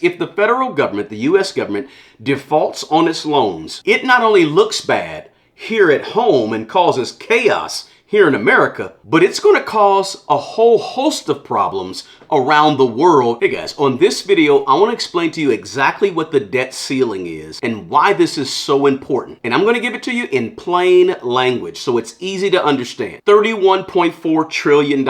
If the federal government, the U.S. government, defaults on its loans, it not only looks bad here at home and causes chaos here in America, but it's going to cause a whole host of problems around the world. Hey guys, on this video, I want to explain to you exactly what the debt ceiling is and why this is so important. And I'm going to give it to you in plain language so it's easy to understand. $31.4 trillion.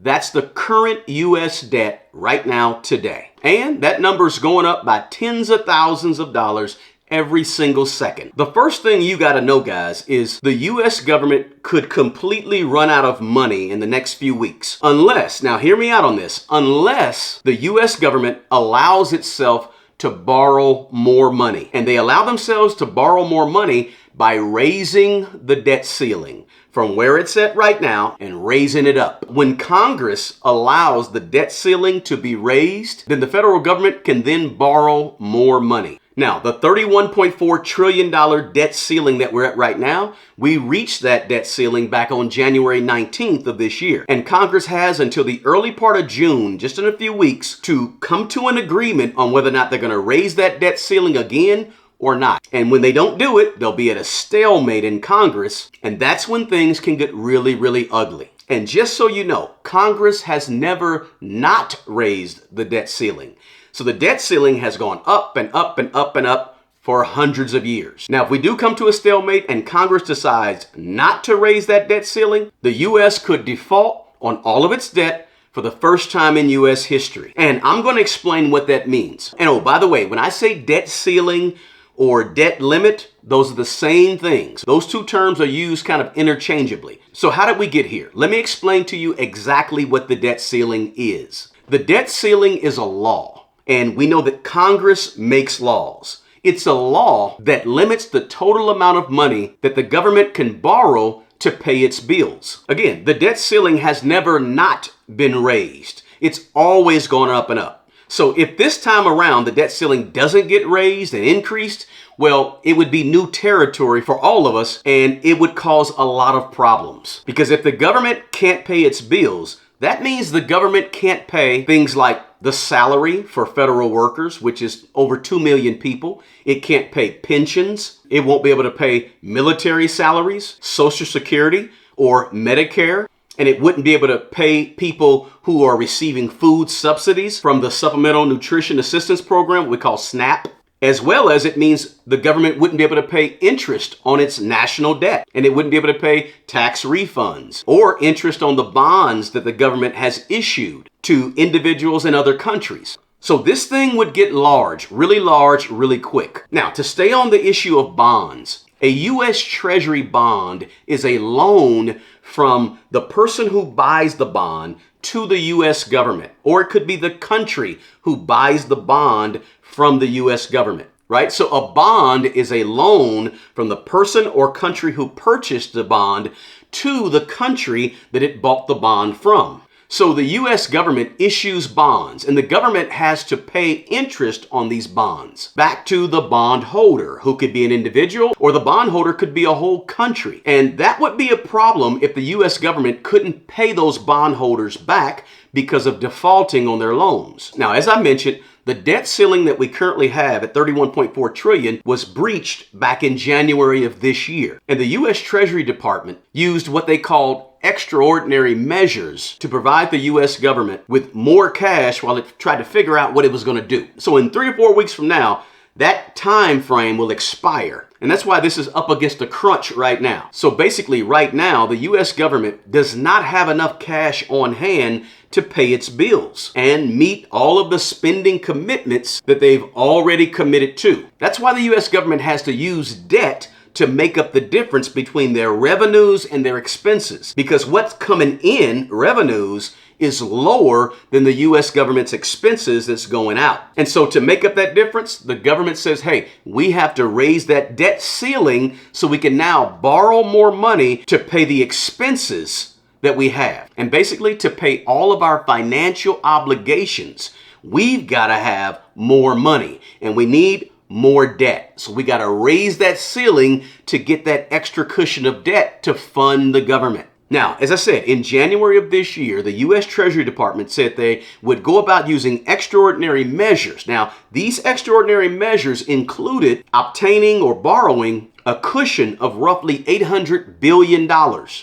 That's the current U.S. debt right now today. And that number is going up by tens of thousands of dollars every single second. The first thing you got to know, guys, is the U.S. government could completely run out of money in the next few weeks. Unless, now hear me out on this, unless the U.S. government allows itself to borrow more money. And they allow themselves to borrow more money by raising the debt ceiling from where it's at right now and raising it up. When Congress allows the debt ceiling to be raised, then the federal government can then borrow more money. Now, the $31.4 trillion debt ceiling that we're at right now, we reached that debt ceiling back on January 19th of this year. And Congress has until the early part of June, just in a few weeks, to come to an agreement on whether or not they're going to raise that debt ceiling again or not. And when they don't do it, they'll be at a stalemate in Congress. And that's when things can get really, really ugly. And just so you know, Congress has never not raised the debt ceiling. So the debt ceiling has gone up and up and up and up for hundreds of years. Now, if we do come to a stalemate and Congress decides not to raise that debt ceiling, the U.S. could default on all of its debt for the first time in U.S. history. And I'm going to explain what that means. And oh, by the way, when I say debt ceiling or debt limit, those are the same things. Those two terms are used kind of interchangeably. So how did we get here? Let me explain to you exactly what the debt ceiling is. The debt ceiling is a law. And we know that Congress makes laws. It's a law that limits the total amount of money that the government can borrow to pay its bills. Again, the debt ceiling has never not been raised. It's always gone up and up. So if this time around the debt ceiling doesn't get raised and increased, well, it would be new territory for all of us and it would cause a lot of problems. Because if the government can't pay its bills, that means the government can't pay things like the salary for federal workers, which is over 2 million people. It can't pay pensions. It won't be able to pay military salaries, Social Security, or Medicare. And it wouldn't be able to pay people who are receiving food subsidies from the Supplemental Nutrition Assistance Program, we call SNAP. As well as it means the government wouldn't be able to pay interest on its national debt. And it wouldn't be able to pay tax refunds or interest on the bonds that the government has issued to individuals in other countries. So this thing would get large, really quick. Now, to stay on the issue of bonds, a U.S. Treasury bond is a loan from the person who buys the bond to the U.S. government. Or it could be the country who buys the bond from the U.S. government, right? So a bond is a loan from the person or country who purchased the bond to the country that it bought the bond from. So the U.S. government issues bonds and the government has to pay interest on these bonds back to the bondholder, who could be an individual or the bondholder could be a whole country. And that would be a problem if the U.S. government couldn't pay those bondholders back because of defaulting on their loans. Now, as I mentioned, the debt ceiling that we currently have at $31.4 trillion was breached back in January of this year. And the U.S. Treasury Department used what they called extraordinary measures to provide the U.S. government with more cash while it tried to figure out what it was going to do. So in 3 or 4 weeks from now, that time frame will expire. And that's why this is up against a crunch right now. So basically right now, the U.S. government does not have enough cash on hand to pay its bills and meet all of the spending commitments that they've already committed to. That's why the U.S. government has to use debt to make up the difference between their revenues and their expenses. Because what's coming in, revenues, is lower than the U.S. government's expenses that's going out. And so to make up that difference, the government says, hey, we have to raise that debt ceiling so we can now borrow more money to pay the expenses that we have. And basically to pay all of our financial obligations, we've got to have more money and we need more debt. So we got to raise that ceiling to get that extra cushion of debt to fund the government. Now, as I said, in January of this year, the U.S. Treasury Department said they would go about using extraordinary measures. Now, these extraordinary measures included obtaining or borrowing a cushion of roughly $800 billion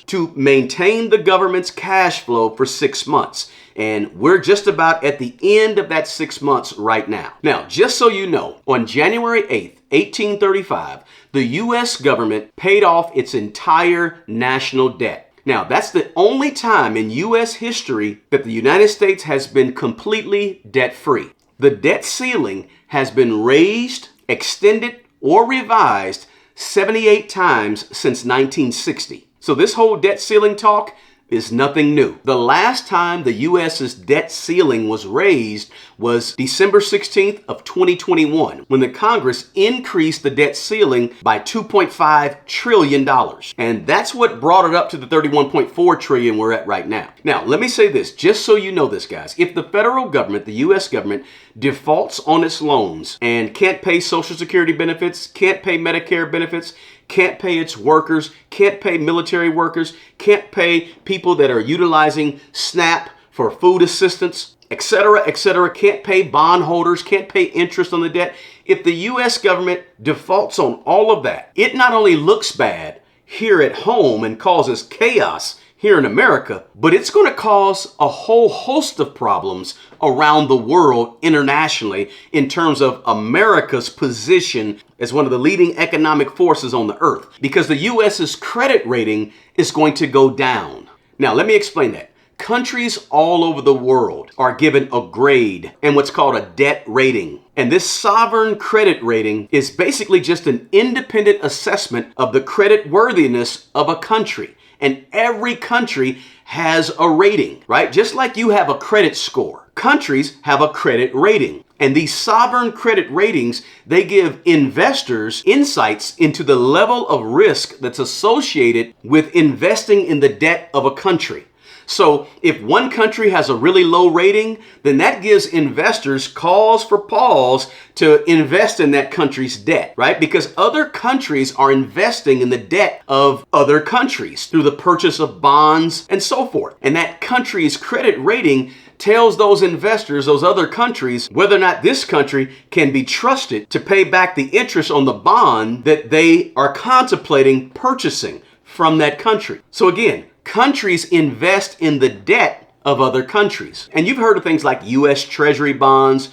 to maintain the government's cash flow for 6 months. And we're just about at the end of that 6 months right now. Now, just so you know, on January 8th, 1835, the U.S. government paid off its entire national debt. Now, that's the only time in U.S. history that the United States has been completely debt-free. The debt ceiling has been raised, extended, or revised 78 times since 1960. So this whole debt ceiling talk is nothing new. The last time the U.S.'s debt ceiling was raised was December 16th of 2021, when the Congress increased the debt ceiling by $2.5 trillion. And that's what brought it up to the $31.4 trillion we're at right now. Now, let me say this, just so you know this, guys. If the federal government, the U.S. government, defaults on its loans and can't pay Social Security benefits, can't pay Medicare benefits, can't pay its workers, can't pay military workers, can't pay people that are utilizing SNAP for food assistance, etc., can't pay bondholders, can't pay interest on the debt. If the U.S. government defaults on all of that, it not only looks bad here at home and causes chaos here in America, but it's going to cause a whole host of problems around the world internationally in terms of America's position as one of the leading economic forces on the earth, because the U.S.'s credit rating is going to go down. Now, let me explain that. Countries all over the world are given a grade and what's called a debt rating. And this sovereign credit rating is basically just an independent assessment of the credit worthiness of a country. And every country has a rating, right? Just like you have a credit score, countries have a credit rating. And these sovereign credit ratings, they give investors insights into the level of risk that's associated with investing in the debt of a country. So if one country has a really low rating, then that gives investors cause for pause to invest in that country's debt, right? Because other countries are investing in the debt of other countries through the purchase of bonds and so forth. And that country's credit rating tells those investors, those other countries, whether or not this country can be trusted to pay back the interest on the bond that they are contemplating purchasing from that country. So again, countries invest in the debt of other countries. And you've heard of things like U.S. Treasury bonds,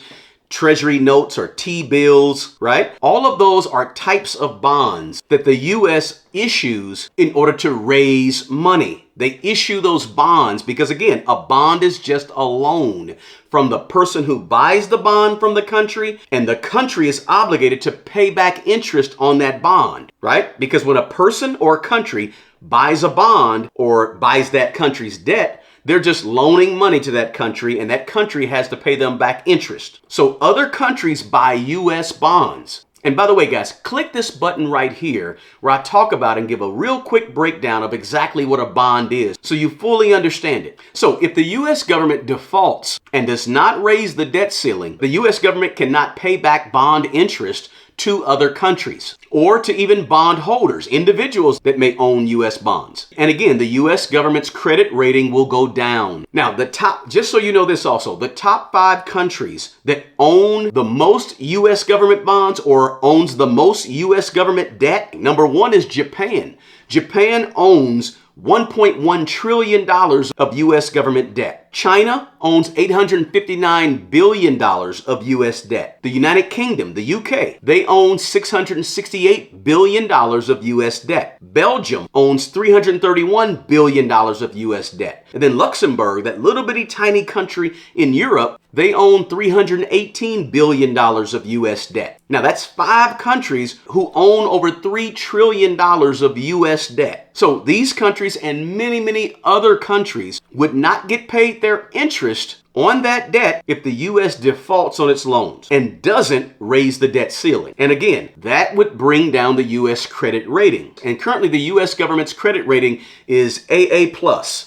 Treasury notes, or T-bills, right? All of those are types of bonds that the U.S. issues in order to raise money. They issue those bonds because, again, a bond is just a loan from the person who buys the bond from the country, and the country is obligated to pay back interest on that bond, right? Because when a person or a country buys a bond or buys that country's debt, they're just loaning money to that country, and that country has to pay them back interest. So other countries buy U.S. bonds. And by the way, guys, click this button right here where I talk about and give a real quick breakdown of exactly what a bond is so you fully understand it. So if the U.S. government defaults and does not raise the debt ceiling, the U.S. government cannot pay back bond interest to other countries or to even bond holders, individuals that may own U.S. bonds. And again, the U.S. government's credit rating will go down. Now, just so you know this also, the top 5 countries that own the most U.S. government bonds or owns the most U.S. government debt, number 1 is Japan. Japan owns $1.1 trillion of U.S. government debt. China owns $859 billion of U.S. debt. The United Kingdom, the UK, they own $668 billion of U.S. debt. Belgium owns $331 billion of U.S. debt. And then Luxembourg, that little bitty tiny country in Europe, they own $318 billion of U.S. debt. Now that's 5 countries who own over $3 trillion of U.S. debt. So these countries and many, many other countries would not get paid their interest on that debt if the U.S. defaults on its loans and doesn't raise the debt ceiling. And again, that would bring down the U.S. credit rating. And currently the U.S. government's credit rating is AA+,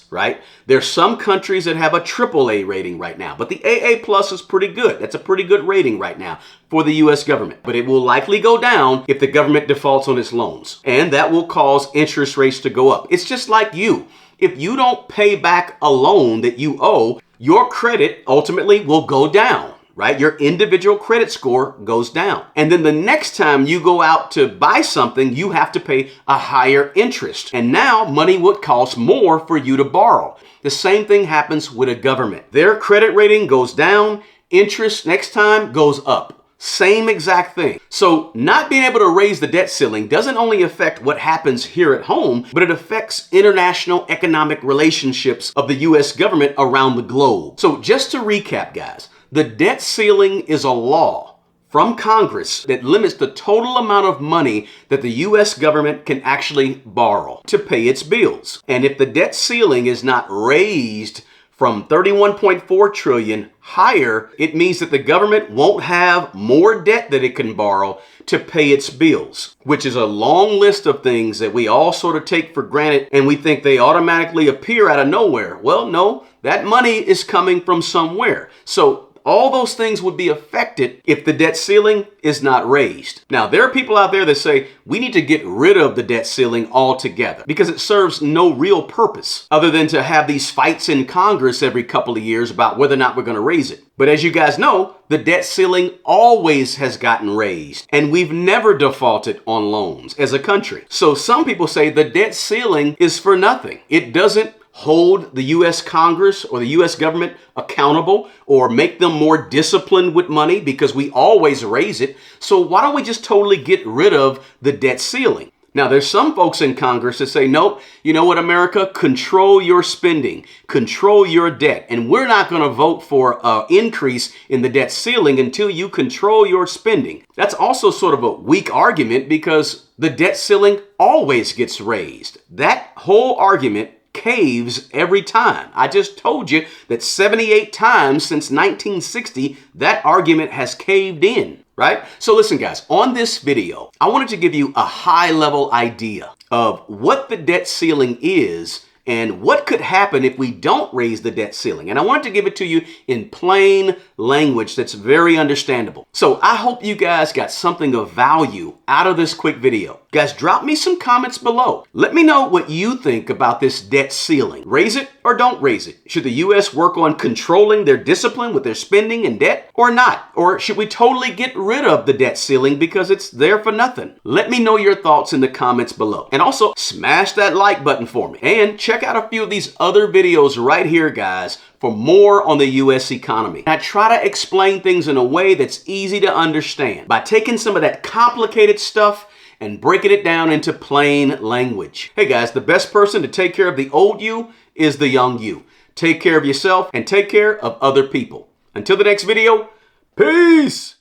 right? There's some countries that have a AAA rating right now, but the AA+ is pretty good. That's a pretty good rating right now for the U.S. government. But it will likely go down if the government defaults on its loans. And that will cause interest rates to go up. It's just like you. If you don't pay back a loan that you owe, your credit ultimately will go down, right? Your individual credit score goes down. And then the next time you go out to buy something, you have to pay a higher interest. And now money would cost more for you to borrow. The same thing happens with a government. Their credit rating goes down, interest next time goes up. Same exact thing. So not being able to raise the debt ceiling doesn't only affect what happens here at home, but it affects international economic relationships of the U.S. government around the globe. So just to recap, guys, the debt ceiling is a law from Congress that limits the total amount of money that the U.S. government can actually borrow to pay its bills. And if the debt ceiling is not raised from 31.4 trillion higher, it means that the government won't have more debt that it can borrow to pay its bills, which is a long list of things that we all sort of take for granted and we think they automatically appear out of nowhere. Well, no, that money is coming from somewhere. So all those things would be affected if the debt ceiling is not raised. Now, there are people out there that say we need to get rid of the debt ceiling altogether because it serves no real purpose other than to have these fights in Congress every couple of years about whether or not we're going to raise it. But as you guys know, the debt ceiling always has gotten raised, and we've never defaulted on loans as a country. So some people say the debt ceiling is for nothing. It doesn't hold the U.S. Congress or the U.S. government accountable or make them more disciplined with money because we always raise it. So why don't we just totally get rid of the debt ceiling? Now, there's some folks in Congress that say, nope, you know what, America, control your spending, control your debt. And we're not going to vote for an increase in the debt ceiling until you control your spending. That's also sort of a weak argument because the debt ceiling always gets raised. That whole argument caves every time. I just told you that 78 times since 1960, that argument has caved in, right? So listen, guys, on this video, I wanted to give you a high-level idea of what the debt ceiling is and what could happen if we don't raise the debt ceiling. And I wanted to give it to you in plain language that's very understandable. So I hope you guys got something of value out of this quick video. Guys, drop me some comments below. Let me know what you think about this debt ceiling. Raise it or don't raise it? Should the U.S. work on controlling their discipline with their spending and debt or not? Or should we totally get rid of the debt ceiling because it's there for nothing? Let me know your thoughts in the comments below. And also smash that like button for me. And check out a few of these other videos right here, guys, for more on the U.S. economy. I try to explain things in a way that's easy to understand by taking some of that complicated stuff and breaking it down into plain language. Hey guys, the best person to take care of the old you is the young you. Take care of yourself and take care of other people. Until the next video, peace!